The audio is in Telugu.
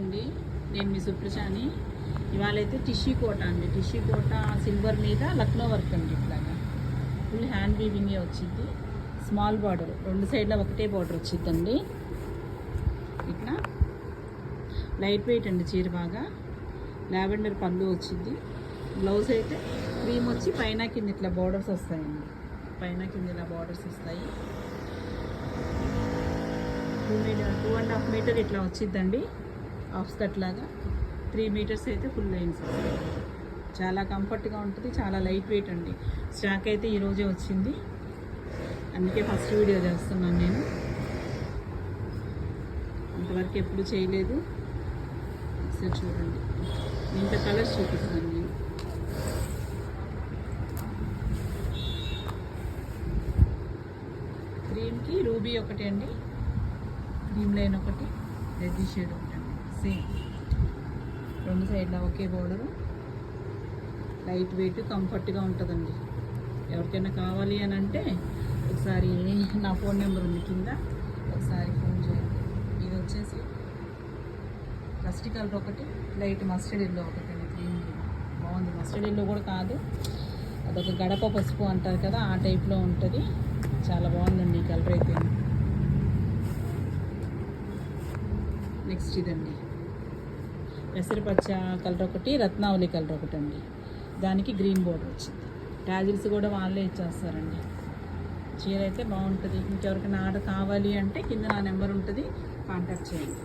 అండి, నేను మీ సుప్రజాని. ఇవాళ అయితే టిష్యూ కోట అండి. టిష్యూ కోట సిల్వర్ మీద లక్నో వర్క్ అండి. ఇట్లాగా ఫుల్ హ్యాండ్ వీవింగే వచ్చింది. స్మాల్ బార్డర్, రెండు సైడ్ల ఒకటే బార్డర్ వచ్చిందండి. ఇట్లా లైట్ వెయిట్ అండి చీర, బాగా లావెండర్ పళ్ళు వచ్చింది. బ్లౌజ్ అయితే క్రీమ్ వచ్చి పైన కింద ఇట్లా బార్డర్స్ వస్తాయండి. పైన కింద ఇలా బార్డర్స్ వస్తాయి. 2.5 మీటర్ ఇట్లా వచ్చిందండి. హాఫ్ స్కర్ట్ లాగా 3 మీటర్స్ అయితే ఫుల్ లైన్స్ వస్తాయి. చాలా కంఫర్ట్గా ఉంటుంది, చాలా లైట్ వెయిట్ అండి. స్టాక్ అయితే ఈరోజే వచ్చింది, అందుకే ఫస్ట్ వీడియో చేస్తున్నాను నేను. అంతవరకు ఎప్పుడు చేయలేదు. ఒకసారి చూడండి, ఇంత కలర్స్ చూపిస్తాను నేను. క్రీమ్కి రూబీ ఒకటి అండి, క్రీమ్ లైన్ ఒకటి, రెడ్ షేడ్ ఒకటి అండి. సేమ్ రెండు సైడ్ల ఒకే బోర్డరు. లైట్ వెయిట్, కంఫర్ట్గా ఉంటుందండి. ఎవరికైనా కావాలి అని అంటే ఒకసారి నా ఫోన్ నెంబర్ ఉంది కింద, ఒకసారి ఫోన్ చేయండి. ఇది వచ్చేసి రస్ట్ కలర్ ఒకటి, లైట్ మస్టర్డ్ ఎల్లో ఒకటి అండి. క్రీమ్ బాగుంది. మస్టర్డ్ ఎల్లో కూడా కాదు, అదొక గడప పసుపు అంటారు కదా, ఆ టైప్లో ఉంటుంది. చాలా బాగుందండి ఈ కలర్ అయితే. నెక్స్ట్ ఇదండి పెసరపచ్చ కలర్ ఒకటి, రత్నావళి కలర్ ఒకటి అండి. దానికి గ్రీన్ బోర్డర్ వచ్చింది. ట్యాజిల్స్ కూడా వాళ్ళే ఇచ్చేస్తారండి. చీర అయితే బాగుంటుంది. ఇంకెవరికైనా ఆర్డర్ కావాలి అంటే కింద నా నెంబర్ ఉంటుంది, కాంటాక్ట్ చేయండి.